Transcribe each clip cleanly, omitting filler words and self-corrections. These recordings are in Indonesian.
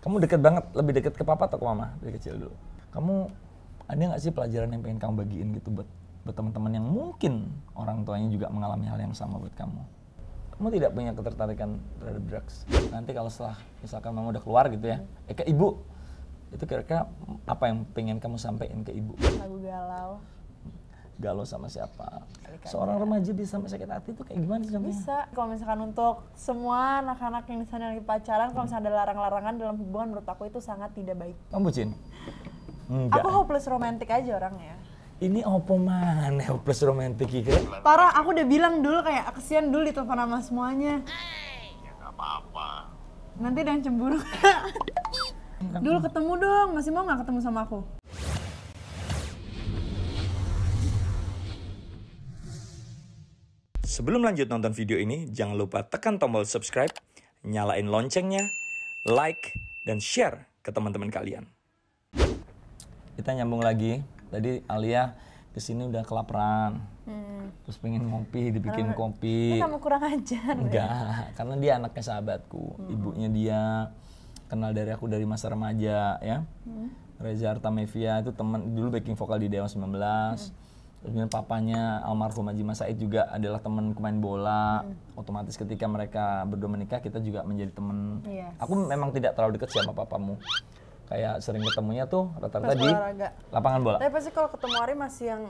Kamu deket banget, lebih deket ke papa atau ke mama dari kecil dulu? Kamu ada nggak sih pelajaran yang pengen kamu bagiin gitu buat teman-teman yang mungkin orang tuanya juga mengalami hal yang sama buat kamu? Kamu tidak punya ketertarikan terhadap drugs. Nanti kalau setelah misalkan mama udah keluar gitu ya, ke ibu, itu kira-kira apa yang pengen kamu sampaikan ke ibu? Lagu galau. Galau sama siapa? Seorang remaja bisa sampai sakit hati itu kayak gimana sih contohnya? Bisa. Kalau misalkan untuk semua anak-anak yang di sana lagi pacaran, kalau misalnya ada larang-larangan dalam hubungan, menurut aku itu sangat tidak baik. Kamu bucin? Enggak. Aku hopeless romantic aja orangnya. Ini opo mana hopeless romantic gitu? Parah, aku udah bilang dulu kayak kesian dulu ditelepon sama semuanya. Ya nggak apa-apa. Nanti ada yang cemburu. Dulu ketemu dong, masih mau nggak ketemu sama aku? Sebelum lanjut nonton video ini, jangan lupa tekan tombol subscribe, nyalain loncengnya, like, dan share ke teman-teman kalian. Kita nyambung lagi. Tadi Alia kesini udah kelaparan, terus pengen ngopi, dibikin kopi. Kamu kurang ajar. Enggak, karena dia anaknya sahabatku, ibunya dia kenal dari aku dari masa remaja ya. Reza Artamevia itu teman dulu backing vokal di Dewa 19. Kemudian papanya almarhum Haji Mas Said juga adalah teman main bola. Otomatis ketika mereka berdua menikah, kita juga menjadi teman. Yes. Aku memang tidak terlalu dekat sama papamu. Kayak sering ketemunya tuh rata-rata di olahraga. lapangan bola. Tapi pasti kalau ketemu Ari masih yang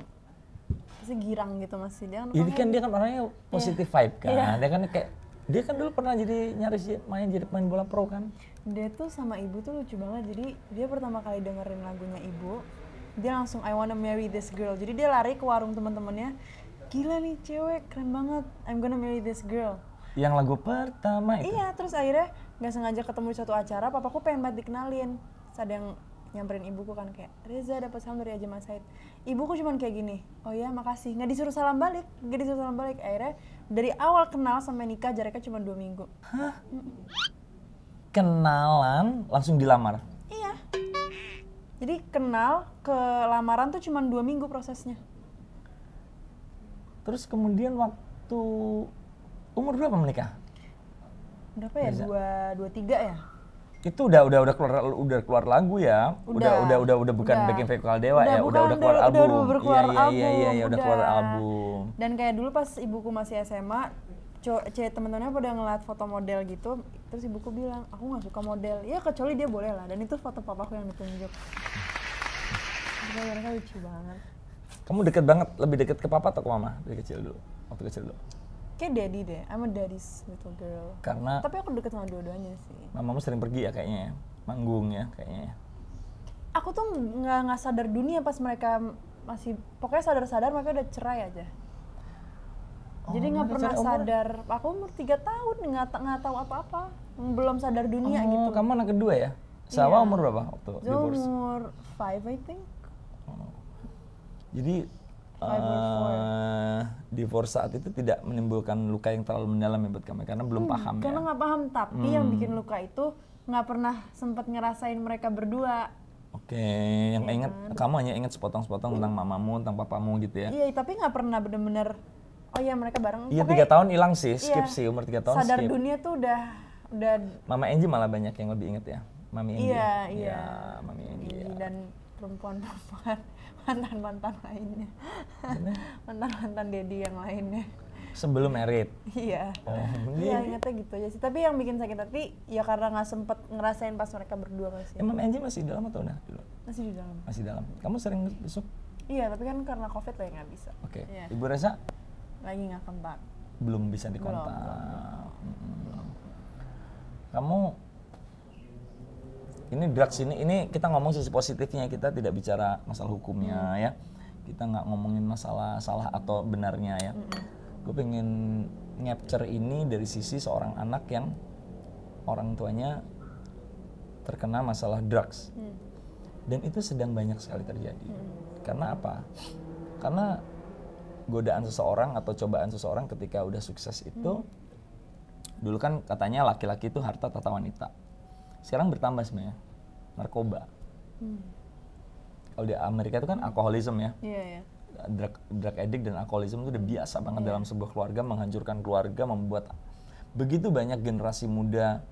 masih girang gitu masih dia. Ini kan dia kan orangnya positif vibe kan. Iya. Dia kan dulu pernah jadi nyaris jadi pemain bola pro kan. Dia tuh sama ibu tuh lucu banget. Jadi dia pertama kali dengerin lagunya ibu, dia langsung I wanna marry this girl. Jadi dia lari ke warung teman-temannya. Gila nih cewek, keren banget. I'm gonna marry this girl. Yang lagu pertama itu. Iya, terus akhirnya nggak sengaja ketemu di suatu acara, papaku pengen banget dikenalin. Terus ada yang nyamperin ibuku kan kayak, Reza dapat salam dari Haji Mas Said. Ibuku cuman kayak gini, oh ya makasih. Nggak disuruh salam balik, Akhirnya dari awal kenal sampai nikah jaraknya cuma 2 minggu. Hah? Kenalan langsung dilamar? Iya. Jadi kenal ke lamaran tuh cuma 2 minggu prosesnya. Terus kemudian waktu umur berapa menikah? Berapa ya? 23 ya? Itu udah keluar lagu ya. Udah bukan backing vokal Dewa ya. Udah keluar album. Iya, udah keluar album. Dan kayak dulu pas ibuku masih SMA, temen-temennya pada ngeliat foto model gitu, terus ibuku bilang, aku nggak suka model. Ya kecuali dia boleh lah. Dan itu foto papaku yang ditunjuk. Mereka lucu banget. Kamu deket banget, lebih deket ke papa atau ke mama dari kecil dulu? Waktu kecil dulu? Kayak daddy deh, I'm a daddy's little girl. Karena tapi aku deket sama dua-duanya sih. mamamu sering pergi ya kayaknya ya? Manggung ya kayaknya ya? Aku tuh nggak sadar dunia pas mereka masih, pokoknya sadar-sadar mereka udah cerai aja. Jadi nggak pernah sadar, aku umur 3 tahun nggak tahu apa-apa, belum sadar dunia gitu. Kamu anak kedua ya? Sawa umur berapa waktu divorce? Umur 5 I think. Jadi divorce saat itu tidak menimbulkan luka yang terlalu mendalam ya buat kamu karena belum paham Karena ya? nggak paham, tapi yang bikin luka itu nggak pernah sempat ngerasain mereka berdua. Oke, yang ingat kamu hanya ingat sepotong-sepotong tentang mamamu, tentang papamu gitu ya? Iya, tapi nggak pernah bener-bener. Oh iya mereka bareng. Iya, Pokoknya 3 tahun hilang sih, skip iya, sih umur 3 tahun sadar skip. dunia tuh udah. Mama Angie malah banyak yang lebih inget ya, Mami Angie. Iya. Ya, Mami Angie. Ya. Dan perempuan-perempuan mantan-mantan lainnya, mantan-mantan Dedi yang lainnya. Sebelum married. Iya. Iya ingetnya gitu aja sih. Tapi yang bikin sakit hati ya karena nggak sempet ngerasain pas mereka berdua masih. Mami Angie masih di dalam atau udah dulu? Masih di dalam. Masih dalam. Kamu sering besok? Iya, tapi kan karena COVID lah nggak bisa. Oke. Iya. Ibu Reza? Lagi nggak kontak. Belum bisa dikontak. Belum. Kamu ini drugs ini kita ngomong sisi positifnya, kita tidak bicara masalah hukumnya ya. Kita nggak ngomongin masalah salah atau benarnya ya. Gue pengen capture ini dari sisi seorang anak yang orang tuanya terkena masalah drugs. Dan itu sedang banyak sekali terjadi. Karena apa? Karena godaan seseorang atau cobaan seseorang ketika udah sukses itu, dulu kan katanya laki-laki itu harta tata wanita. Sekarang bertambah sebenarnya, narkoba. Kalau di Amerika itu kan alkoholisme ya. Iya. Drug addict dan alkoholisme itu udah biasa banget dalam sebuah keluarga, menghancurkan keluarga, membuat begitu banyak generasi muda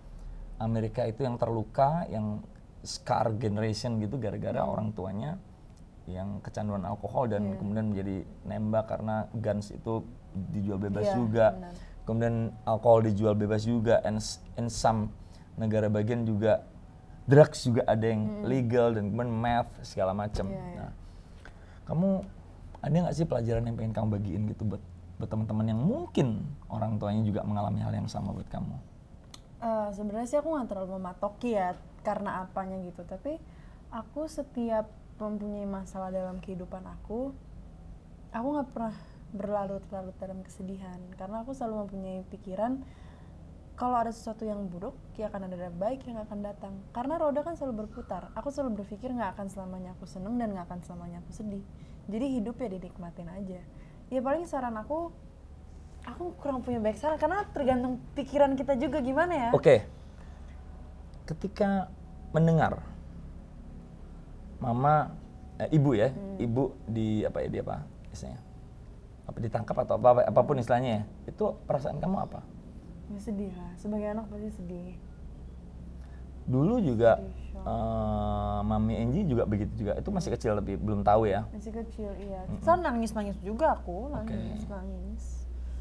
Amerika itu yang terluka, yang scar generation gitu gara-gara orang tuanya yang kecanduan alkohol dan kemudian menjadi nembak karena guns itu dijual bebas Iya, juga. benar. Kemudian alkohol dijual bebas juga, and in some negara bagian juga drugs juga ada yang legal dan kemudian meth segala macam. Iya, iya. Nah, kamu ada nggak sih pelajaran yang pengen kamu bagiin gitu buat teman-teman yang mungkin orang tuanya juga mengalami hal yang sama buat kamu? Sebenarnya sih aku nggak terlalu mematoki ya karena apanya gitu, tapi aku setiap mempunyai masalah dalam kehidupan aku nggak pernah berlarut-larut dalam kesedihan karena aku selalu mempunyai pikiran kalau ada sesuatu yang buruk ya akan ada baik yang akan datang, karena roda kan selalu berputar. Aku selalu berpikir nggak akan selamanya aku seneng dan nggak akan selamanya aku sedih, jadi hidup ya dinikmatin aja. Ya paling saran aku kurang punya baik saran karena tergantung pikiran kita juga gimana ya. Oke. Ketika mendengar mama ibu ya, ibu di apa ya, dia apa istilahnya? Apa ditangkap atau apapun istilahnya ya. Itu perasaan kamu apa? Ya sedih lah, sebagai anak pasti sedih. Dulu juga Sedih, shock. Mami Angie juga begitu juga. Itu masih kecil tapi belum tahu ya. Masih kecil, iya. Soalnya nangis juga aku, nangis.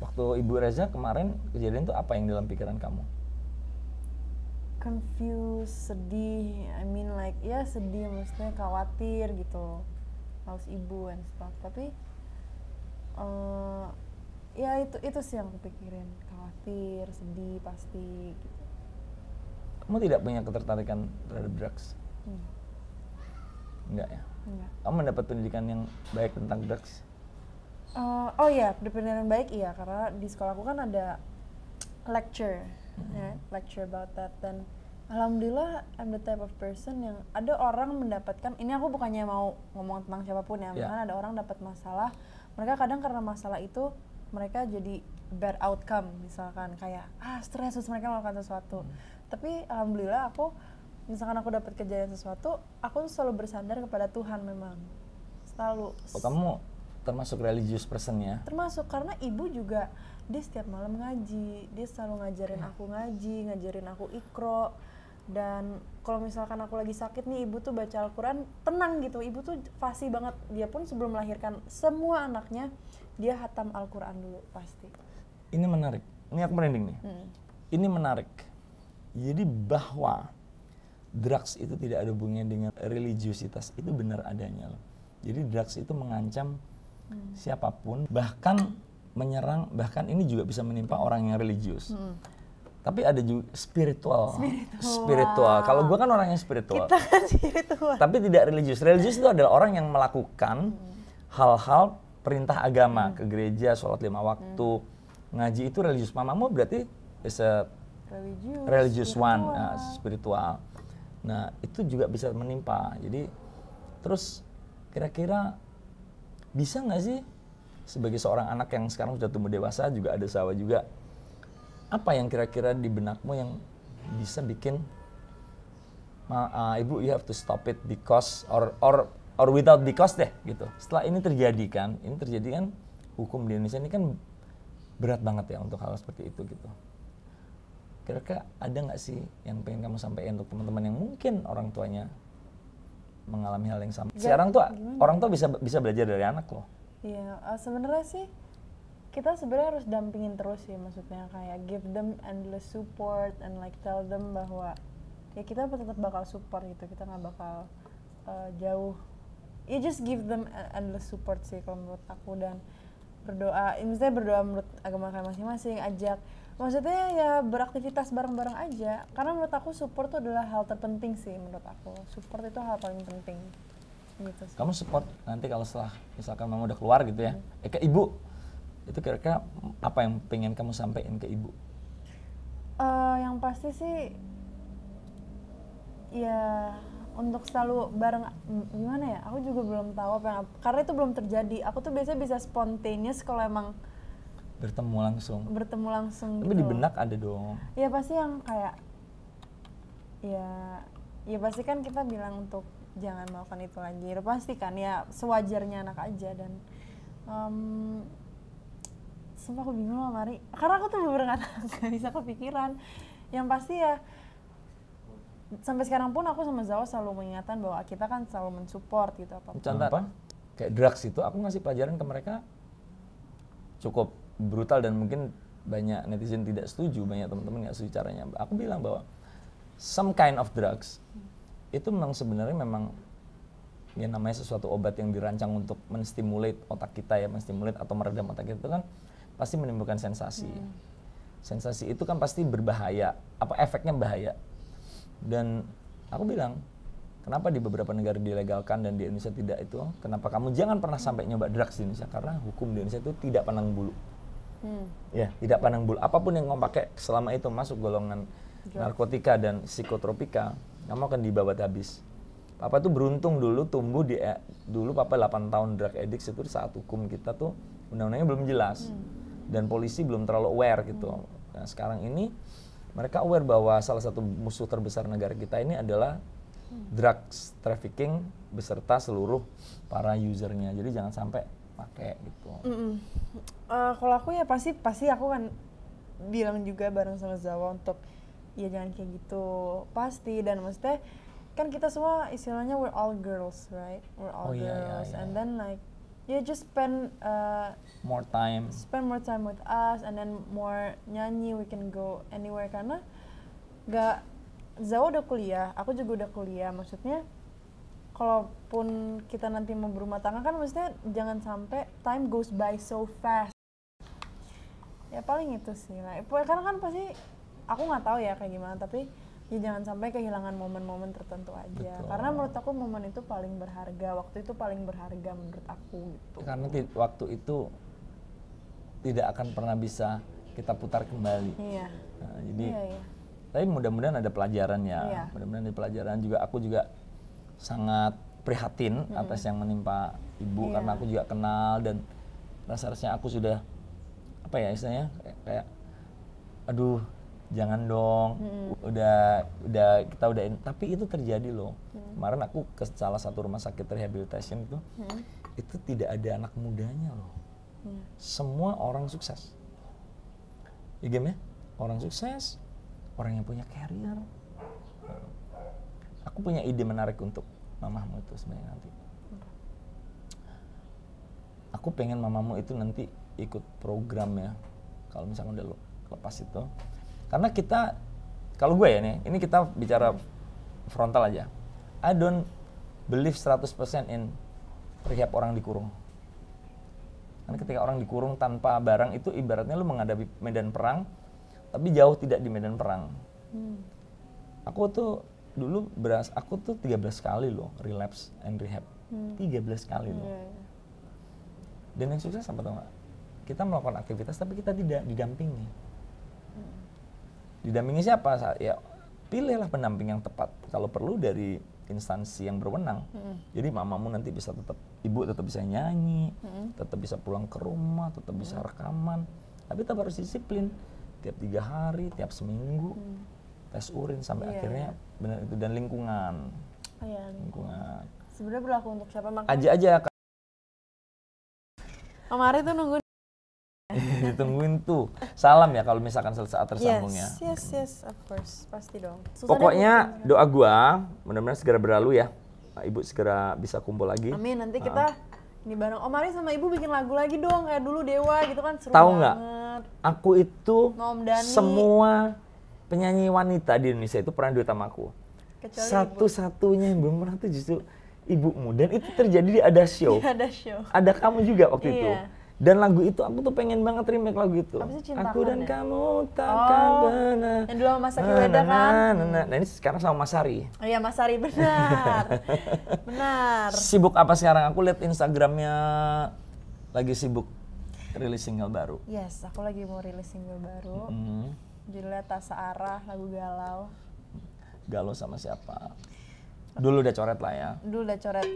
Waktu Ibu Reza kemarin kejadian itu apa yang dalam pikiran kamu? Confused, sedih, I mean like, ya sedih, maksudnya khawatir gitu. Harus ibu and stuff, tapi ya itu sih yang aku pikirin. Khawatir, sedih, pasti gitu. Kamu tidak punya ketertarikan terhadap drugs? Enggak ya? Enggak. Kamu mendapat pendidikan yang baik tentang drugs? Oh iya, pendidikan baik iya, karena di sekolah aku kan ada lecture, ya, lecture about that, dan alhamdulillah I'm the type of person yang ada orang mendapatkan, ini aku bukannya mau ngomong tentang siapapun ya, misalnya ada orang dapat masalah, mereka kadang karena masalah itu mereka jadi bad outcome, misalkan kayak stres terus mereka melakukan sesuatu, tapi alhamdulillah aku, misalkan aku dapat kejadian sesuatu, aku tuh selalu bersandar kepada Tuhan memang, selalu. Oh, kamu termasuk religious person ya? Termasuk karena ibu juga dia setiap malam ngaji, dia selalu ngajarin aku ngaji, ngajarin aku ikro, dan kalau misalkan aku lagi sakit nih ibu tuh baca Al-Quran tenang gitu, ibu tuh fasih banget, dia pun sebelum melahirkan semua anaknya dia hatam Al-Quran dulu pasti. Ini menarik, ini aku merinding nih. Ini menarik, jadi bahwa drugs itu tidak ada hubungannya dengan religiusitas, itu benar adanya loh. Jadi drugs itu mengancam siapapun, bahkan menyerang, bahkan ini juga bisa menimpa orang yang religius. Tapi ada juga spiritual. Kalau gue kan orang yang spiritual. Kita kan spiritual. Tapi tidak religius. Religius itu adalah orang yang melakukan hal-hal perintah agama, ke gereja, sholat 5 waktu, ngaji, itu religius. Mamamu berarti is a religious one, spiritual. Nah, itu juga bisa menimpa. Jadi terus kira-kira bisa nggak sih sebagai seorang anak yang sekarang sudah tumbuh dewasa, juga ada sawah juga, apa yang kira-kira di benakmu yang bisa bikin ibu, you have to stop it because or without because deh gitu. Setelah ini terjadi kan hukum di Indonesia ini kan berat banget ya untuk hal seperti itu gitu. Kira-kira ada nggak sih yang pengen kamu sampaikan untuk teman-teman yang mungkin orang tuanya mengalami hal yang sama? Sekarang tuh orang tua bisa belajar dari anak loh. Iya, sebenarnya sih kita sebenarnya harus dampingin terus sih, maksudnya kayak give them endless support and like tell them bahwa ya kita tetap bakal support gitu, kita nggak bakal jauh. You just give them endless support sih kalau menurut aku, dan berdoa, misalnya berdoa menurut agama kalian masing-masing, ajak, maksudnya ya beraktivitas bareng-bareng aja, karena menurut aku support itu adalah hal terpenting sih, menurut aku support itu hal paling penting gitu sih. Kamu support nanti kalau setelah misalkan mama udah keluar gitu ya, ke ibu, itu kira-kira apa yang pengen kamu sampaikan ke ibu? Yang pasti sih ya untuk selalu bareng, gimana ya, aku juga belum tahu apa yang, karena itu belum terjadi. Aku tuh biasanya bisa spontaneous kalau emang bertemu langsung Tapi gitu. Di loh. benak ada dong. Ya pasti yang kayak ya pasti kan kita bilang untuk jangan melakukan itu lagi. Ya pasti kan ya sewajarnya anak aja, dan sumpah aku bingung loh Mari, karena aku tuh bener-bener nggak bisa kepikiran. Yang pasti ya sampai sekarang pun aku sama Zawa selalu mengingatkan bahwa kita kan selalu mensupport gitu apa. Contoh apa? Kayak drugs itu aku ngasih pelajaran ke mereka cukup brutal dan mungkin banyak netizen tidak setuju, banyak teman-teman nggak setuju caranya. Aku bilang bahwa some kind of drugs itu memang sebenarnya memang ya namanya sesuatu obat yang dirancang untuk menstimulate otak kita ya, menstimulate atau meredam otak kita itu kan pasti menimbulkan sensasi. Sensasi itu kan pasti berbahaya, apa efeknya bahaya. Dan aku bilang, kenapa di beberapa negara dilegalkan dan di Indonesia tidak itu? Kenapa kamu jangan pernah sampai nyoba drugs di Indonesia? Karena hukum di Indonesia itu tidak pandang bulu. Ya, tidak pandang bulu. Apapun yang kamu pakai selama itu masuk golongan narkotika dan psikotropika, kamu akan dibawa habis. Papa tuh beruntung dulu tumbuh dulu Papa 8 tahun drug addict itu saat hukum kita tuh undang-undangnya belum jelas. Dan polisi belum terlalu aware gitu. Nah, sekarang ini mereka aware bahwa salah satu musuh terbesar negara kita ini adalah drugs trafficking beserta seluruh para usernya. Jadi jangan sampai pakai gitu. Kalau aku ya pasti aku kan bilang juga bareng sama Zawa untuk ya jangan kayak gitu pasti, dan maksudnya kan kita semua istilahnya we're all girls, right? We're all girls, and then like you just spend more time with us, and then more nyanyi, we can go anywhere karena Zawa udah kuliah, aku juga udah kuliah, maksudnya kalaupun kita nanti mau berumah tangga kan maksudnya jangan sampai time goes by so fast. Ya paling itu sih lah, karena kan pasti aku nggak tahu ya kayak gimana, tapi ya jangan sampai kehilangan momen-momen tertentu aja. Betul. Karena menurut aku momen itu paling berharga, waktu itu paling berharga menurut aku gitu. Karena waktu itu tidak akan pernah bisa kita putar kembali. Iya. Nah, jadi, iya. Tapi mudah-mudahan ada pelajarannya. Iya. Mudah-mudahan ada pelajaran juga. Aku juga sangat prihatin atas yang menimpa ibu, karena aku juga kenal dan rasa-rasanya aku sudah apa ya istilahnya kayak aduh jangan dong, udah kita udahin, tapi itu terjadi loh. Kemarin aku ke salah satu rumah sakit rehabilitation itu tidak ada anak mudanya loh, semua orang sukses. Ya game ya, orang sukses, orang yang punya career. Aku punya ide menarik untuk mamamu itu sebenarnya nanti. Aku pengen mamamu itu nanti ikut program ya, kalau misalnya udah lepas itu. Karena kita, kalau gue ya nih, ini kita bicara frontal aja. I don't believe 100% in rehab orang dikurung. Karena ketika orang dikurung tanpa barang itu ibaratnya lu menghadapi medan perang, tapi jauh tidak di medan perang. Aku tuh dulu aku tuh 13 kali loh relapse and rehab. 13 kali loh. Dan yang sukses apa tau gak? Kita melakukan aktivitas tapi kita tidak didampingi. Didampingi siapa? Ya pilihlah pendamping yang tepat. Kalau perlu dari instansi yang berwenang. Jadi mamamu nanti bisa ibu tetap bisa nyanyi, tetap bisa pulang ke rumah, tetap bisa rekaman. Tapi tetap harus disiplin. Tiap 3 hari, tiap seminggu, tes urin sampai akhirnya benar itu, dan lingkungan. Lingkungan. Sebenarnya berlaku untuk siapa? Aja. Kemarin tuh nunggu. Ditungguin tuh. Salam ya kalau misalkan saat tersambung ya. Yes, of course. Pasti dong. Susah Pokoknya doa gua mudah-mudahan segera berlalu ya. Ibu segera bisa kumpul lagi. Amin, nanti kita ini bareng Om Ari sama Ibu bikin lagu lagi dong kayak dulu Dewa gitu kan, seru Tahu banget. nggak? Aku itu Om Dhani. semua penyanyi wanita di Indonesia itu pernah duet sama aku. Kecuali Satu-satunya yang belum pernah tuh justru ibumu, dan itu terjadi di Ada Show. Ada show. Ada kamu juga waktu itu. Iya. Dan lagu itu aku tuh pengen banget remake lagu itu. Apa sih, Cintakan Aku dan ya? kamu takkan pernah. Yang dulu sama Mas Saki Weda kan? Nah ini sekarang sama Mas Sari. Oh iya, Mas Ari, benar. Benar. Sibuk apa sekarang? Aku lihat Instagramnya lagi sibuk rilis single baru. Yes, aku lagi mau rilis single baru. Judulnya Tak Searah, lagu galau. Galau sama siapa? Dulu udah coret lah ya. Dulu udah coret.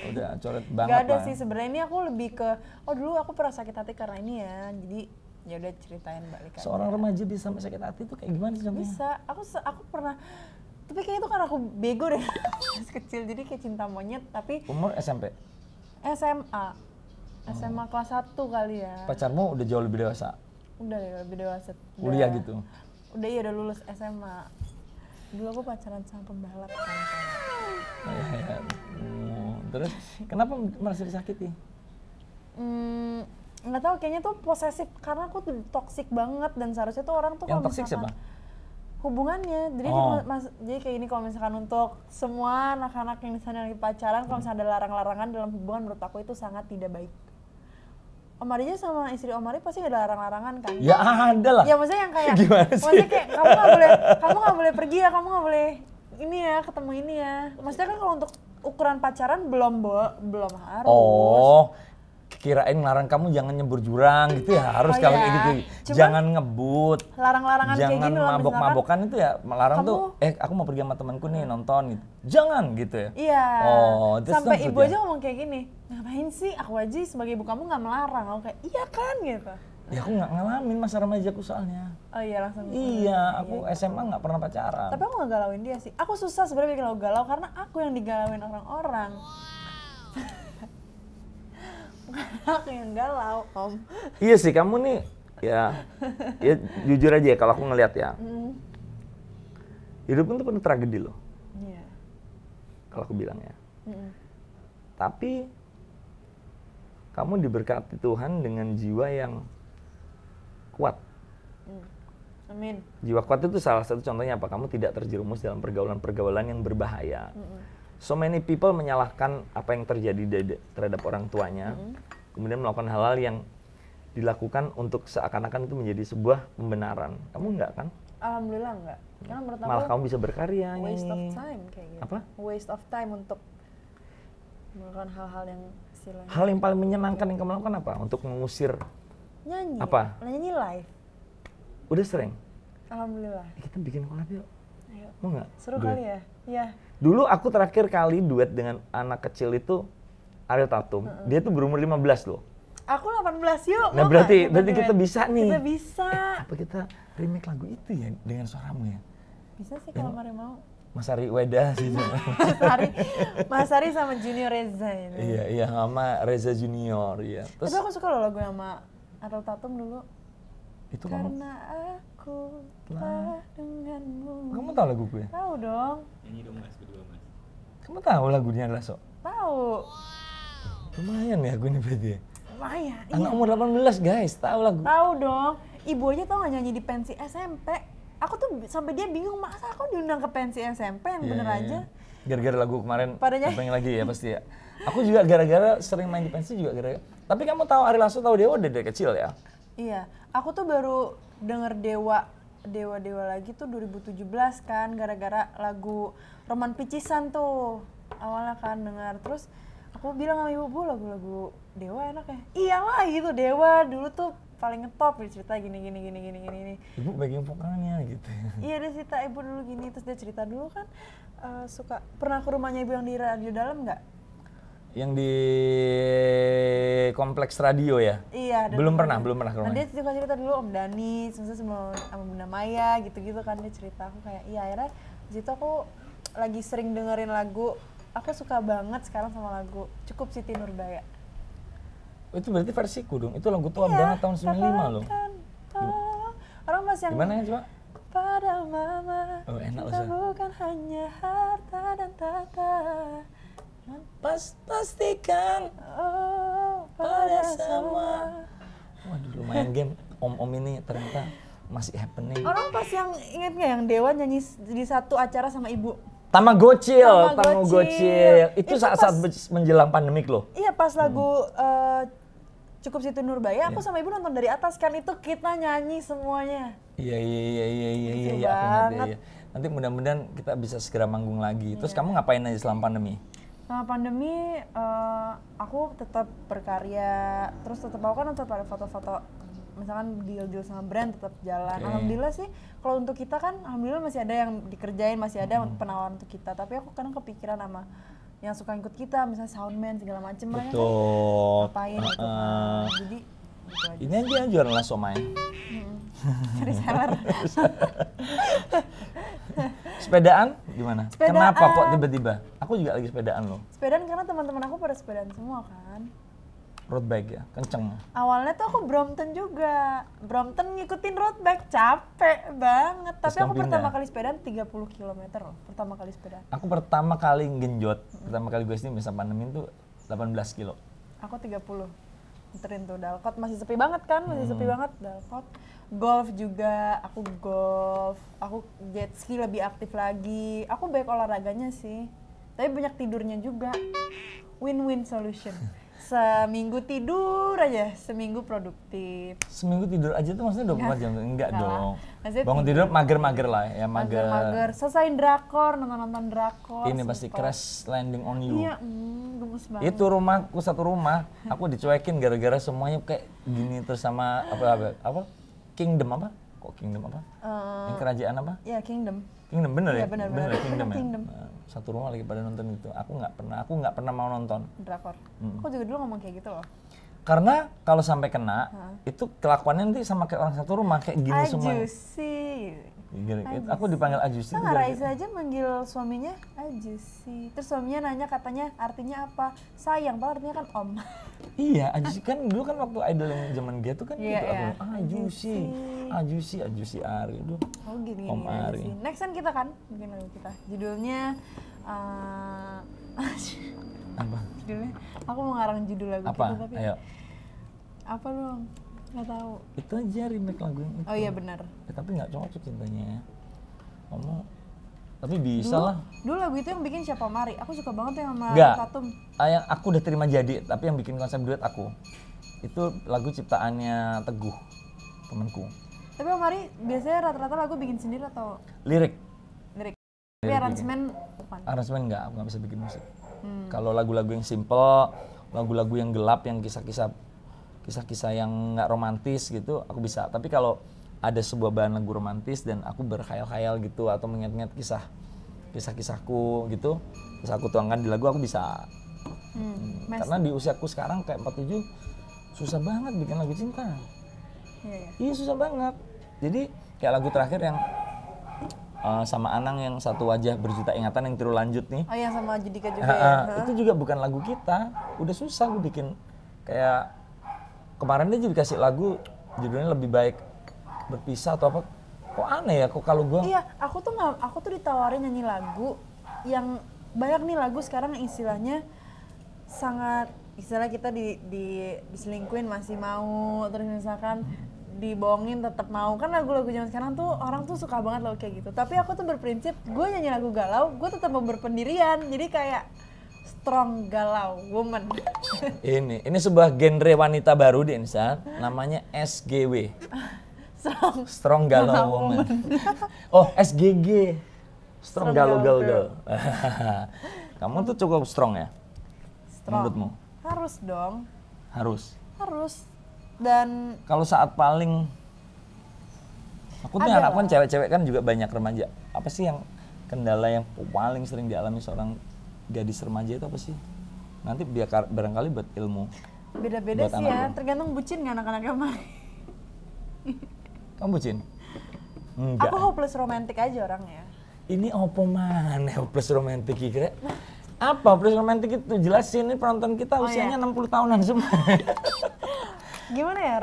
Udah coret banget Gak ada lah. sih sebenarnya, ini aku lebih ke dulu aku pernah sakit hati karena ini ya. Jadi ya udah ceritain balik aja. Seorang remaja bisa sampai sakit hati itu kayak gimana sih contohnya? Bisa. Aku pernah, tapi kayaknya itu karena aku bego deh. Pas kecil jadi kayak cinta monyet, tapi Umur SMP? SMA kelas 1 kali ya. Pacarmu udah jauh lebih dewasa? Udah deh, lebih dewasa. Kuliah gitu? Udah, iya udah lulus SMA. Dulu aku pacaran sama pembalap kan. Ya. Terus kenapa merasa disakiti? Nggak tahu, kayaknya tuh posesif karena aku tuh toksik banget dan seharusnya tuh orang tuh Yang kalau toksik misalkan siapa? hubungannya, jadi jadi kayak ini, kalau misalkan untuk semua anak-anak yang misalnya lagi pacaran, kalau misalnya ada larang-larangan dalam hubungan, menurut aku itu sangat tidak baik. Om Ari aja sama istri Om Ari pasti ada larang-larangan kan? Ya ada lah. Ya maksudnya yang kayak, Gimana sih? maksudnya kayak kamu nggak boleh pergi ya, kamu nggak boleh ini ya, ketemu ini ya. Maksudnya kan kalau untuk ukuran pacaran belum harus. Oh, kirain ngelarang kamu jangan nyebur jurang gitu ya, harus kalau kayak gitu. Cuman Jangan ngebut. Larang-larangan kayak Jangan gini loh, mabok-mabokan itu ya, melarang kamu- tuh, aku mau pergi sama temanku nih nonton gitu. Jangan gitu ya. Iya. Oh, that's Sampai not ibu good aja ya. ngomong kayak gini, ngapain sih? Aku aja sebagai ibu kamu nggak melarang. Aku kayak, iya kan gitu. Ya aku nggak ngalamin masa remajaku soalnya. Oh iya, langsung. Iya, aku SMA nggak pernah pacaran. Tapi aku nggak galauin dia sih. Aku susah sebenarnya bikin lo galau karena aku yang digalauin orang-orang. Bukan aku yang galau, Om. Iya sih, kamu nih ya jujur aja ya, kalau aku ngelihat ya. Hidup itu penuh tragedi loh, Iya. kalau aku bilang ya. Tapi kamu diberkati Tuhan dengan jiwa yang kuat. Amin. Jiwa kuat itu salah satu contohnya apa? Kamu tidak terjerumus dalam pergaulan-pergaulan yang berbahaya. So many people menyalahkan apa yang terjadi terhadap orang tuanya, kemudian melakukan hal-hal yang dilakukan untuk seakan-akan itu menjadi sebuah pembenaran. Kamu enggak kan? Alhamdulillah enggak. Karena menurut Malah aku kamu bisa berkarya, waste of nyanyi. time kayak gitu. Apa? Waste of time untuk melakukan hal-hal yang istilahnya Hal yang paling menyenangkan yang kamu lakukan apa? Untuk mengusir, nyanyi. Apa? Nyanyi live. udah sering? Alhamdulillah. Kita bikin collab yuk. Ayo. Mau nggak? Seru Duet. kali ya? Iya. Dulu aku terakhir kali duet dengan anak kecil itu Ariel Tatum. Dia tuh berumur 15 loh. Aku 18 yuk. Nah mau berarti nggak kita duet? bisa nih. Kita bisa. Apa kita remake lagu itu ya dengan suaramu ya? Bisa sih kalau Mari mau. Mas Ari Weda sih. Mas Ari sama Junior Reza itu. Iya sama Reza Junior ya. Tapi Terus aku suka loh lagu sama Ariel Tatum dulu. itu kamu Karena aku telah denganmu. tahu lagu gue? Tahu dong. Nyanyi dong mas, berdua mas. Kamu tahu lagunya adalah Sok? Tahu. Lumayan ya gue nih berarti ya. Lumayan. Anak Iya. umur 18 guys, tahu lagu. Tahu dong. Ibu aja tau nggak nyanyi di pensi SMP. Aku tuh sampai dia bingung, masa aku diundang ke pensi SMP yang bener Iya, aja. Gara-gara lagu kemarin, Pada nyanyi. pengen lagi ya pasti ya. Aku juga gara-gara sering main di pensi juga gara-gara. Tapi kamu tahu Ari Lasso, tahu Dewa dari kecil ya? Iya, aku tuh baru denger Dewa lagi tuh 2017 kan, gara-gara lagu Roman Picisan tuh awalnya kan denger. Terus aku bilang sama ibu, Bu, lagu-lagu Dewa enak ya? Iyalah gitu, Dewa dulu tuh paling ngetop, dia cerita gini. Ibu bagian vokalnya gitu. Iya, dia cerita ibu dulu gini, terus dia cerita dulu kan suka pernah ke rumahnya ibu yang di radio dalam nggak? Yang di kompleks radio ya? Iya. dan Belum rumahnya. pernah ke Nah, rumahnya. dia cerita dulu Om Dani, maksudnya sama Bunda Maya gitu-gitu kan, dia cerita. Aku kayak, iya akhirnya di situ aku lagi sering dengerin lagu. Aku suka banget sekarang sama lagu Cukup Siti Nurbaya. Itu berarti versiku dong, itu lagu tua Iya, banget tahun 95 loh. katakan, orang masih yang Gimana ya coba? pada mama, Oh, enak cinta loh, Sa. bukan hanya harta dan tata. Pastikan Oh, pada semua. Waduh lumayan game, om-om ini ternyata masih happening. Orang pas yang inget nggak yang Dewa nyanyi di satu acara sama ibu? Tamagotchil. Tamagotchil. Itu Itu saat-saat pas- menjelang pandemik loh. Iya, pas lagu Cukup Siti Nurbaya, aku sama ibu nonton dari atas kan, itu kita nyanyi semuanya. Iya, Lucu aku ingat banget. ya. Nanti mudah-mudahan kita bisa segera manggung lagi. Terus kamu ngapain aja selama pandemi? Nah, pandemi aku tetap berkarya, terus tetap aku kan tetap ada foto-foto, misalkan deal-deal sama brand tetap jalan. Oke. Alhamdulillah sih, kalau untuk kita kan alhamdulillah masih ada yang dikerjain, masih ada penawaran untuk kita. Tapi aku kadang kepikiran sama yang suka ikut kita, misalnya soundman segala macem, mereka kan Betul. ngapain gitu kan. Jadi gitu aja. Ini aja jualan lah somai. Jadi seller. Sepedaan gimana? Sepedaan. Kenapa kok tiba-tiba? Aku juga lagi sepedaan loh. Sepedaan karena teman-teman aku pada sepedaan semua kan. Road bike ya, kenceng. Awalnya tuh aku Brompton juga. Brompton ngikutin road bike, capek banget. Tapi Terus aku kamu pertama pindah? kali sepedaan 30 km loh. Pertama kali sepedaan. Aku pertama kali genjot, pertama kali gue sini bisa pandemin tuh 18 kilo. Aku 30. Muterin tuh Dalkot, masih sepi banget kan? Masih sepi banget Dalkot. Golf juga, aku golf. Aku jet ski lebih aktif lagi. Aku banyak olahraganya sih. Tapi banyak tidurnya juga. Win-win solution. Seminggu tidur aja, seminggu produktif. Seminggu tidur aja tuh maksudnya 24 jam? Enggak Enggak lah. dong. Maksudnya Bangun tidur mager-mager lah ya, mager. Mager-mager, selesain drakor, nonton-nonton drakor. Ini pasti sumpah. crash landing on you. Iya, gemes banget. Itu rumahku satu rumah, aku dicuekin gara-gara semuanya kayak gini terus sama apa? Kingdom apa? Kok Kingdom apa? Yang kerajaan apa? Ya, Kingdom. Kingdom bener Iya, ya? bener. ya, Kingdom ya. Kingdom. Nah, satu rumah lagi pada nonton itu. Aku nggak pernah mau nonton. Drakor. Aku juga dulu ngomong kayak gitu loh. Karena kalau sampai kena, itu kelakuannya nanti sama kayak orang satu rumah kayak gini semua. Ajusi. Aku dipanggil Ajusi. itu Nah, gara-gara- Raisa aja manggil suaminya Ajusi. Terus suaminya nanya katanya artinya apa? Sayang, padahal artinya kan om. Iya, Ajusi kan dulu kan waktu idol yang zaman dia tuh kan Iya, gitu. iya. Ajusi Ari. Aduh. Oh gini Om Ari. Ajusi. Next kan kita kan, mungkin lagu kita. Judulnya Apa? judulnya aku mau ngarang judul lagu Apa? kita tapi Ayo. apa dong? Nggak tahu. Itu aja remake lagu yang itu. Oh iya benar. Tapi nggak cocok cintanya. Kamu tapi bisa lah. Dulu lagu itu yang bikin siapa Mari? Aku suka banget yang sama Nggak. Tatum. Yang aku udah terima jadi, tapi yang bikin konsep duet aku. Itu lagu ciptaannya Teguh, temanku. Tapi Om Mari biasanya rata-rata lagu bikin sendiri atau Lirik, lirik? Tapi Lirik aransemen bukan. aransemen nggak, aku nggak bisa bikin musik. Kalau lagu-lagu yang simple, lagu-lagu yang gelap, yang kisah-kisah yang nggak romantis gitu, aku bisa. Tapi kalau ada sebuah bahan lagu romantis dan aku berkhayal-khayal gitu atau mengingat-ingat kisah-kisahku gitu, terus aku tuangkan di lagu, aku bisa. Karena di usiaku sekarang kayak 47 susah banget bikin lagu cinta. Iya, iya. Iya susah banget. Jadi kayak lagu terakhir yang sama Anang yang Satu Wajah Berjuta Ingatan yang terus lanjut nih. Oh yang sama Judika juga ya? Itu juga bukan lagu kita. Udah susah gue bikin. Kayak kemarin dia juga kasih lagu judulnya Lebih Baik Berpisah atau apa. Kok aneh ya kok kalau gue. Iya, aku tuh ditawarin nyanyi lagu yang banyak nih lagu sekarang yang istilahnya sangat istilah kita diselingkuhin masih mau, terus misalkan dibohongin tetap mau. Kan lagu-lagu zaman sekarang tuh orang tuh suka banget lagu kayak gitu. Tapi aku tuh berprinsip gue nyanyi lagu galau, gue tetap mau berpendirian. Jadi kayak strong galau woman. Ini sebuah genre wanita baru di Indonesia namanya SGW. Strong Galau Woman. Oh, SGG. Strong Galau Girl. Kamu tuh cukup strong ya? Strong. Menurutmu? Harus dong. Harus. Harus. Dan Kalau saat paling aku tuh Ada yang aku kan lah. cewek-cewek kan juga banyak remaja. Apa sih yang kendala yang paling sering dialami seorang gadis remaja itu apa sih? Nanti biar barangkali buat ilmu. beda-beda Buat sih anak ya, lo. tergantung bucin nggak anak-anaknya mah. Kamu bucin? Enggak. Aku hopeless romantic aja orangnya. Ini opo mana hopeless romantic kira? Apa hopeless romantic itu? Jelasin, ini penonton kita Oh, usianya iya. 60 tahunan semua. Gimana ya,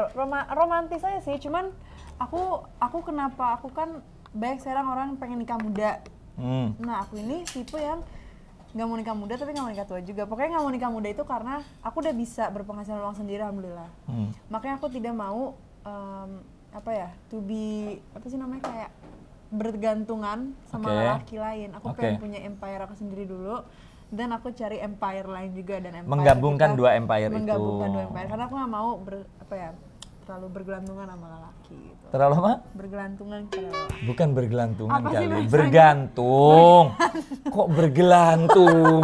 romantis aja sih, cuman aku kenapa, aku kan banyak sekarang orang pengen nikah muda. Nah aku ini tipe yang nggak mau nikah muda tapi nggak mau nikah tua juga. Pokoknya nggak mau nikah muda itu karena aku udah bisa berpenghasilan uang sendiri alhamdulillah. Makanya aku tidak mau to be apa sih namanya kayak bergantungan sama Oke. laki lain. Aku Oke. pengen punya empire aku sendiri dulu dan aku cari empire lain juga dan empire Menggabungkan kita- dua empire itu. menggabungkan dua empire karena aku nggak mau terlalu bergelantungan sama lelaki gitu. Terlalu apa? Bergelantungan kepada lelaki. Bukan bergelantungan Apa sih kali, bahasanya? bergantung. Kok bergelantung?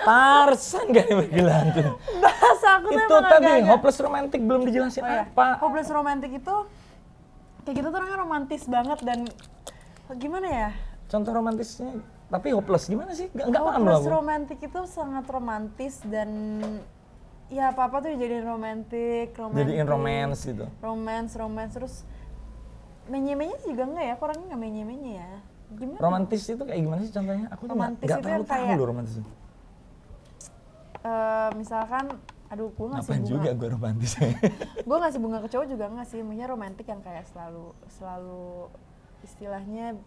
Tarsan gak nih bergelantung? Bahasa aku tuh Itu emang tadi agak-agak- hopeless romantic belum dijelasin Oh, iya. apa. Hopeless romantic itu kayak gitu tuh orangnya romantis banget dan gimana ya? Contoh romantisnya, tapi hopeless gimana sih? Gak paham loh Hopeless aku. romantic itu sangat romantis dan ya apa-apa tuh dijadiin romantis. Jadiin romance gitu. Romance terus menye-menye juga enggak ya? Aku orangnya nggak menye-menye ya. Gimana? Romantis itu kayak gimana sih contohnya? Aku tuh Romantis nggak itu terlalu yang tahu kayak- loh romantis itu. Misalkan Aduh, gue ngasih Ngapain bunga. juga gue romantis. Gue ngasih bunga ke cowok juga nggak sih, maksudnya romantis yang kayak selalu istilahnya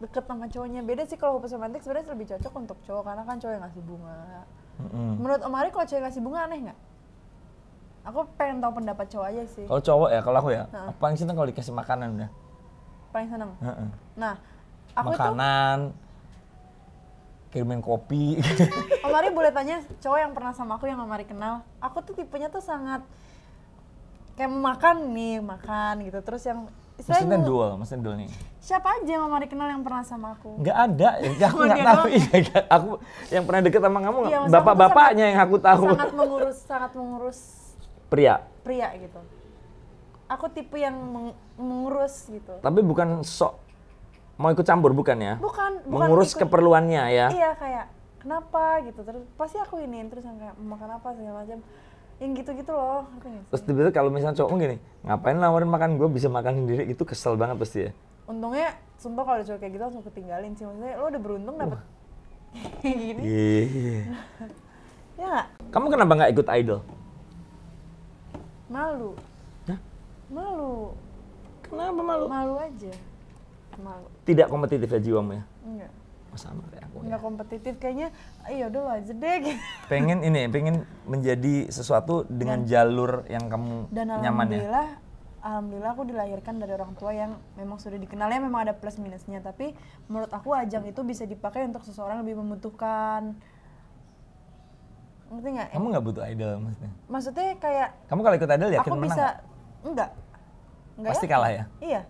deket sama cowoknya. Beda sih kalau pas romantis sebenarnya lebih cocok untuk cowok karena kan cowok yang ngasih bunga. Menurut Om Ari kalau cowok yang ngasih bunga aneh nggak? Aku pengen tahu pendapat cowok aja sih. Kalau cowok ya, kalau aku ya, paling seneng kalau dikasih makanan udah. Paling seneng. Nah, aku Makanan, kirimin kopi. Om Ari boleh tanya cowok yang pernah sama aku yang Om Ari kenal. Aku tuh tipenya tuh sangat kayak mau makan nih, makan gitu. Terus yang Maksudnya duel nih. siapa aja yang Om Ari kenal yang pernah sama aku? Nggak ada, ya aku nggak Dia tahu. doang. Iya, aku yang pernah deket sama kamu, Iya, maksud aku tuh bapak-bapaknya yang aku tahu. Sangat mengurus Pria. gitu. Aku tipe yang mengurus gitu. Tapi bukan sok mau ikut campur, bukan ya? Bukan Mengurus ikut- keperluannya ya. Iya kayak kenapa gitu, terus pasti aku iniin terus yang kayak mau makan apa segala macam. Yang gitu-gitu loh, ngerti nggak sih? Terus tiba-tiba kalau misalnya cowok gini, ngapain nawarin makan gue bisa makan sendiri, itu kesel banget pasti ya. Untungnya sumpah kalau ada cowok kayak gitu langsung ketinggalin sih, maksudnya lo udah beruntung dapet kayak gini. Iya. Ya nggak? Kamu kenapa nggak ikut idol? Malu. Hah? Malu. Kenapa malu? Malu aja. Malu. Tidak kompetitif ya jiwamu ya? Enggak. Oh, sama kayak aku ya. Enggak kompetitif kayaknya. Ayo udah lo aja deh gitu. Pengen menjadi sesuatu dengan jalur yang kamu Dan nyaman ya? alhamdulillah aku dilahirkan dari orang tua yang memang sudah dikenalnya memang ada plus minusnya, tapi menurut aku ajang itu bisa dipakai untuk seseorang lebih membutuhkan. Ngerti nggak? Kamu nggak butuh idol maksudnya? Maksudnya kayak Kamu kalau ikut idol yakin aku menang bisa nggak? enggak Pasti yakin. kalah ya? Iya.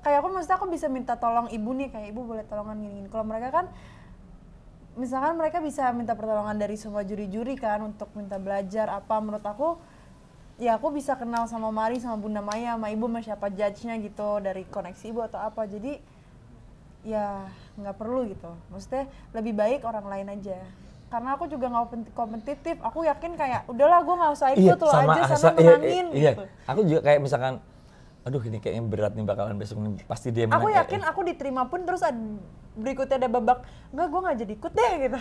Kayak maksudnya aku bisa minta tolong ibu nih, kayak ibu boleh tolongan gini-gini. Kalau mereka kan misalkan mereka bisa minta pertolongan dari semua juri-juri kan untuk minta belajar apa, menurut aku ya aku bisa kenal sama Mari, sama Bunda Maya, sama ibu, sama siapa judge-nya gitu dari koneksi ibu atau apa. Jadi ya nggak perlu gitu. Maksudnya lebih baik orang lain aja. Karena aku juga nggak kompetitif. Aku yakin kayak udahlah gue nggak usah ikut, lo aja sana menangin gitu. Aku juga kayak misalkan, aduh ini kayaknya berat nih bakalan besok nih pasti dia menang. Aku yakin aku diterima pun terus berikutnya ada babak, enggak gue nggak jadi ikut deh gitu.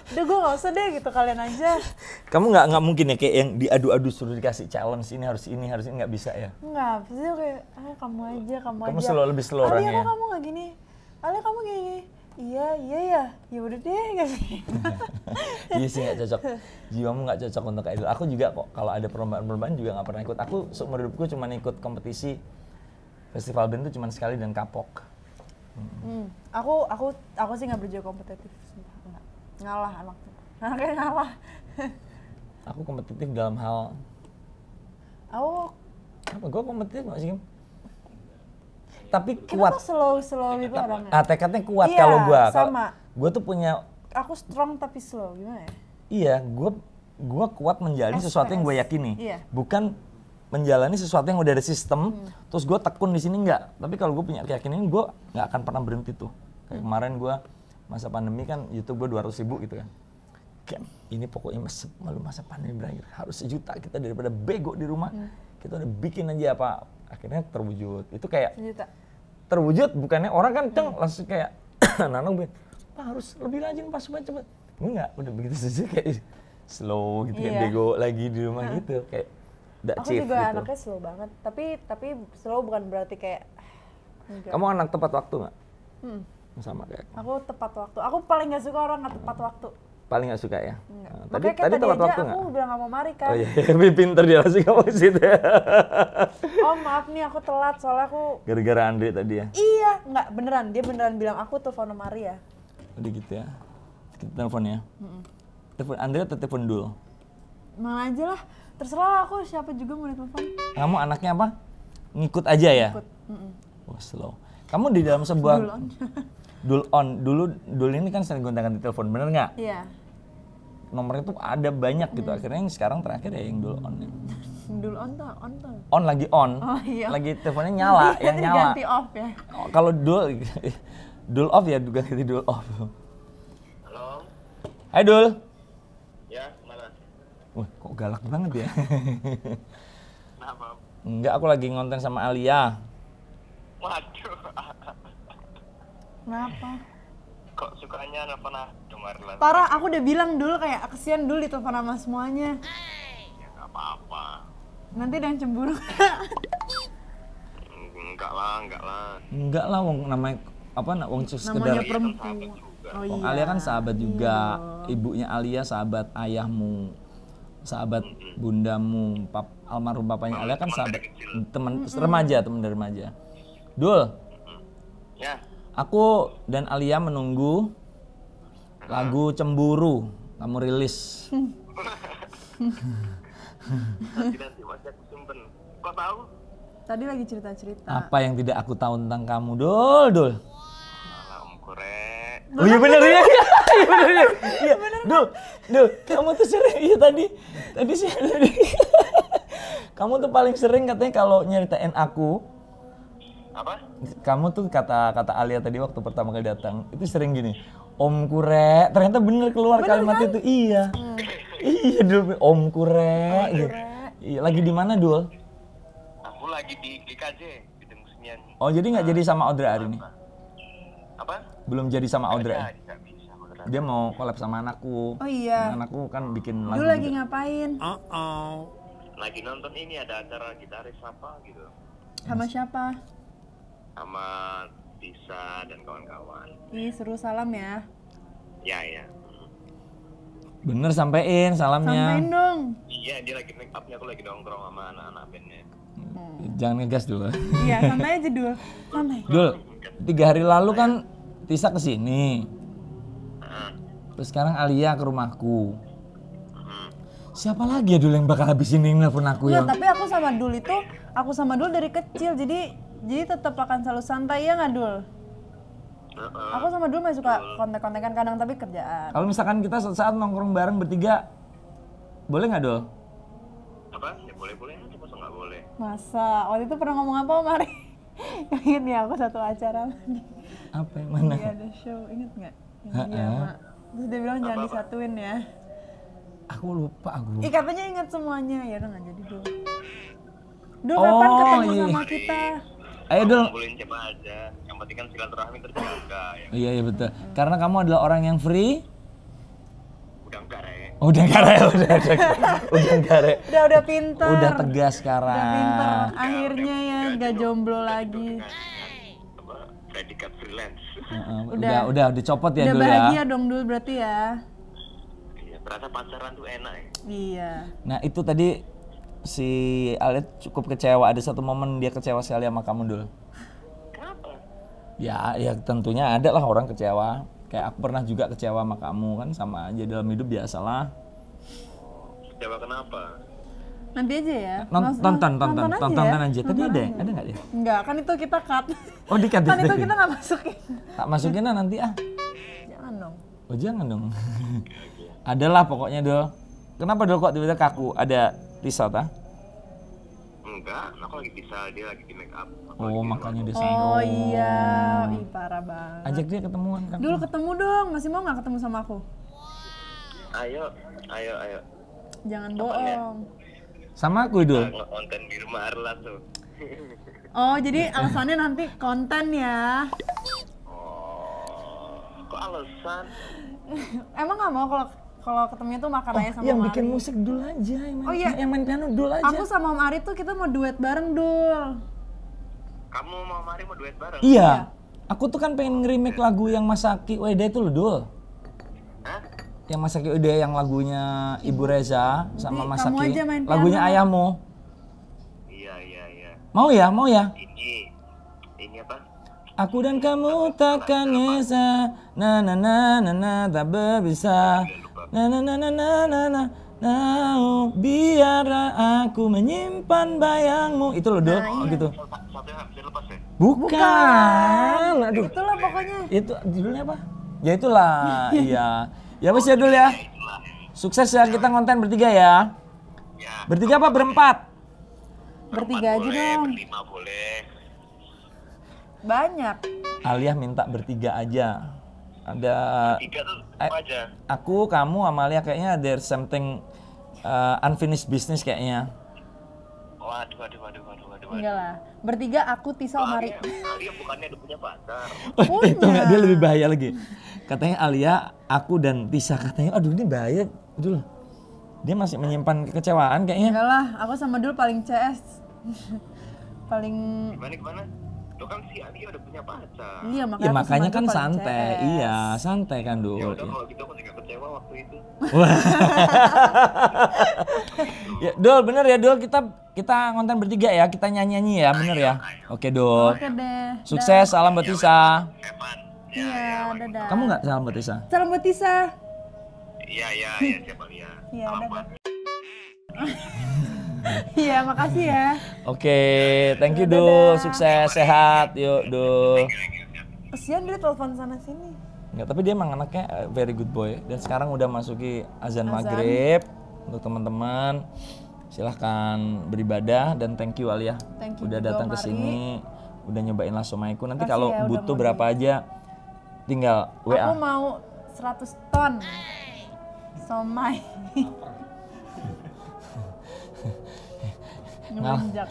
Udah gue nggak usah deh gitu, kalian aja. Kamu nggak mungkin ya kayak yang diadu-adu suruh dikasih challenge ini harus ini nggak bisa ya? Enggak, pasti kayak kamu aja. Kamu lebih slow Ali orangnya. kok kamu nggak gini? Ali kamu gini. Iya ya. Ya udah deh gitu. Iya sih nggak cocok. Jiwamu nggak cocok untuk idol. Aku juga kok kalau ada perlombaan juga nggak pernah ikut. Aku seumur hidupku cuma ikut kompetisi festival band tuh cuma sekali dan kapok. Aku sih nggak berjiwa kompetitif. Sumpah. Enggak. Ngalah anaknya ngalah. Aku kompetitif dalam hal Aku apa? Gue kompetitif nggak sih? Kim? Tapi kenapa kuat. slow gitu orangnya? Tekadnya kuat Iya, kalau gue. sama. Gue tuh punya. Aku strong tapi slow, gimana ya? Iya, gue kuat menjalani sesuatu yang gue yakini. Iya. Bukan menjalani sesuatu yang udah ada sistem, terus gue tekun di sini enggak. Tapi kalau gue punya keyakinan, gue nggak akan pernah berhenti tuh. Kayak kemarin gue masa pandemi kan YouTube gue 200.000 gitu kan. Kayak ini pokoknya masa pandemi berakhir harus 1 juta kita daripada bego di rumah. Kita udah bikin aja apa, akhirnya terwujud. Itu kayak 1 juta. terwujud, bukannya orang kan langsung kayak Nanong bilang, Pak harus lebih rajin Pak supaya cepet. Enggak, udah begitu saja kayak slow gitu kan, Iya. bego lagi di rumah gitu kayak udah Aku chief juga gitu. anaknya slow banget, tapi slow bukan berarti kayak enggak. Kamu anak tepat waktu nggak? Hmm. Sama kayak aku. Aku tepat waktu. Aku paling nggak suka orang nggak tepat waktu. Paling nggak suka ya? Enggak. Nah, Makanya kayak tadi tepat aja waktu aku nggak? bilang nggak mau Mari kan. Oh iya, lebih pinter dia sih kamu di situ ya. Oh maaf nih aku telat soalnya aku. Gara-gara Andre tadi ya? Iya, nggak beneran. Dia beneran bilang aku telepon sama Mari ya. Udah gitu ya. Kita telepon ya. Telepon Andre atau telepon Dul? Mana aja lah. Terserah lah aku siapa juga mau ditelepon. Kamu anaknya apa? Ngikut aja ya? Ikut. Wah slow. Kamu di dalam sebuah Dul on. Dul on. Dulu ini kan sering gonta-ganti telepon, bener nggak? Iya. Nomornya tuh ada banyak gitu. Akhirnya yang sekarang terakhir ya yang dul on. Dul on tuh. On lagi on. Oh, iya. Lagi teleponnya nyala, yang nyala. Ganti off ya. Oh, kalau dul off ya juga ganti dul off. Halo? Hai Dul. Ya, mana? Wah, kok galak banget ya? Kenapa? Enggak, aku lagi ngonten sama Alia. Waduh. Kenapa? Kok sukanya nelfon aku Marlan. Parah, aku udah bilang dulu kayak kesian dulu ditelepon sama semuanya. Ya nggak apa-apa. Nanti ada yang cemburu. Enggak lah. Enggak lah, wong namanya apa wong sekedar Namanya Sahabat perempuan. juga. Oh Wong iya. Alia kan sahabat juga. Iya. Ibunya Alia sahabat ayahmu. Sahabat bundamu, almarhum bapaknya Alia kan Teman sahabat dari kecil. teman teman dari remaja. Dul, Ya. aku dan Alia menunggu lagu Cemburu kamu rilis. Nanti masih aku simpen. Kok tahu? Tadi lagi cerita-cerita. Apa yang tidak aku tahu tentang kamu, Dul? Malah Om Korek. Oh iya bener ya. Iya bener ya. Iya, Dul, kamu tuh sering tadi sih. Kamu tuh paling sering katanya kalau nyeritain aku. Apa? Kamu tuh kata Alia tadi waktu pertama kali datang itu sering gini. Om Kure, ternyata bener keluar kalimat itu. Iya. Iya, Dul, Om Kure. Gitu. Iya, lagi di mana, Dul? Aku lagi di GKJ, Gedung Kesenian. Oh, jadi nggak jadi sama Audrey hari ini? Apa? Belum jadi sama Audrey. Nggak bisa. Beneran. Dia mau collab sama anakku. Oh iya. Anakku kan bikin lagu. Dulu lagi juga. ngapain? Lagi nonton ini ada acara gitaris apa gitu. Sama siapa? Sama Tisa dan kawan-kawan. Ih, seru, salam ya. Ya. Bener, sampein salamnya. Sampein dong. Iya, dia lagi make upnya, aku lagi nongkrong sama anak-anak bandnya. Jangan ngegas dulu. Iya, santai aja dulu. Santai. Dul, 3 hari lalu kan Tisa kesini. Heeh. Terus sekarang Alia ke rumahku. Siapa lagi ya Dul yang bakal habis ini nelfon aku ya? Nggak, tapi aku sama Dul dari kecil, jadi tetap akan selalu santai ya nggak Dul? Aku sama Dul masih suka kontek-kontekan kadang, tapi kerjaan. Kalau misalkan kita suatu saat nongkrong bareng bertiga, boleh nggak Dul? Apa? Ya boleh-boleh aja, masa nggak boleh? Masa? Waktu itu pernah ngomong apa Mari? Ingat ya aku satu acara Apa yang mana? dia ada show, inget nggak? Yang dia Mak. Terus dia bilang jangan disatuin ya. Aku lupa. Ih katanya ingat semuanya, ya udah nggak jadi Dul. Dul kapan ketemu iya. sama kita? Ayo Dul. Kumpulin siapa aja, yang penting kan silaturahmi terjaga ya. Iya betul. Karena kamu adalah orang yang free. Udah enggak ya? Udah enggak Re. Udah pinter. Udah tegas sekarang. Udah pinter. Akhirnya ya nggak jomblo lagi. Apa? Predikat freelance. Udah dicopot ya Udah Dul bahagia ya. dong Dul berarti ya. Iya, ternyata pacaran tuh enak ya. Iya. Nah itu tadi si Alia cukup kecewa. Ada satu momen dia kecewa sekali sama kamu Dul. Kenapa? Ya tentunya ada lah orang kecewa. Kayak aku pernah juga kecewa sama kamu kan, sama aja dalam hidup biasalah. Kecewa kenapa? Nanti aja ya. Tonton aja. Tadi ada nggak ya? Enggak, kan itu kita cut. Oh di-cut Kan itu tadi. kita nggak masukin. Tak masukin lah nanti ah. Jangan dong. Oh jangan dong. Adalah pokoknya Dul. Kenapa Dul kok tiba-tiba kaku? Ada Tisa tah? Enggak, aku lagi bisa, dia lagi di make up. Oh makanya dia Oh iya, ih parah banget. Ajak dia ketemuan kan. Dul ketemu dong, masih mau nggak ketemu sama aku? Ayo. Jangan bohong. Sama aku Dul. Nge-konten di rumah Arlan tuh. Oh jadi alasannya nanti konten ya? Oh, kok alasan? Emang nggak mau kalau ketemunya tuh makan aja sama Yang Om bikin Ari? musik Dul aja. Oh iya. Yang main piano Dul aja. Aku sama Om Ari tuh kita mau duet bareng Dul. Kamu mau Mari mau duet bareng? Iya. Aku tuh kan pengen nge-remake lagu yang Masaki Ueda itu loh Dul. Hah? Yang Masaki Ueda yang lagunya Ibu Reza sama Kamu Masaki. aja main piano. Lagunya Ayahmu. Iya. Mau ya? Ini apa? Aku dan kamu takkan bisa, na na na na na tak berbisa, na na na na na na na na, biar aku menyimpan bayangmu. Itu loh Dul, oh, gitu. Satu yang bisa lepas ya? Bukan, aduh. Itulah pokoknya. Itu judulnya apa? Ya itulah, iya. Ya wes ya Dul ya. Sukses ya kita konten bertiga ya. Ya. Bertiga apa berempat? Bertiga aja boleh, dong. berlima boleh. Banyak. Alia minta bertiga aja. Ada Tiga tuh apa aja? aku, kamu, Amalia kayaknya there's something unfinished business kayaknya. Waduh. Enggak lah. Bertiga aku, Tisa, Omari. Alia bukannya udah punya pacar. Itu nggak, dia lebih bahaya lagi. Katanya Alia, aku dan Tisa, katanya aduh ini bahaya dulu. Dia masih menyimpan kekecewaan kayaknya. Enggak lah, aku sama Dul paling CS. Paling Gimana? Lo kan si Alia udah punya pacar. iya Ya aku makanya sama kan Dul paling santai, CS. iya santai kan Ya Dul. udah kalau gitu aku juga kecewa waktu itu. Ya Dul, bener ya Dul, kita ngonten bertiga ya, kita nyanyi ya, bener ya. Oke Dul. Oke deh. Sukses, salam buat Tisa. Evan. Iya, dadah. Kamu nggak salam buat Tisa? Salam buat Tisa. Iya siapa Alia. Iya, Salam dadah. buat Iya, makasih ya. Oke, thank you Dul, sukses, sehat, yuk Dul. Kesian dia telepon sana sini. Enggak, tapi dia emang anaknya very good boy. Dan sekarang udah masuki azan maghrib. Untuk teman-teman, silahkan beribadah dan thank you Alia. Thank you Udah juga, datang ke Mari. sini, udah nyobain lasomaiku. Nanti Makasih kalau ya, udah butuh mau berapa aja, tinggal WA. Aku mau 100 ton. Somai. Ngelunjak.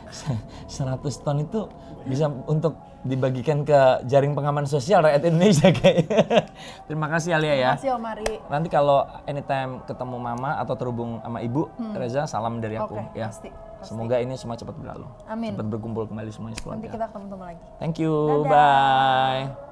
100 ton itu bisa untuk dibagikan ke jaring pengaman sosial rakyat Indonesia kayaknya. Terima kasih Alia ya. Makasih Omari. Nanti kalau anytime ketemu mama atau terhubung sama ibu, Reza salam dari aku Oke, ya. pasti. Semoga ini semua cepat berlalu. Amin. Cepat berkumpul kembali semuanya Nanti sekeluarga. kita ketemu lagi. Thank you, Dadah. bye.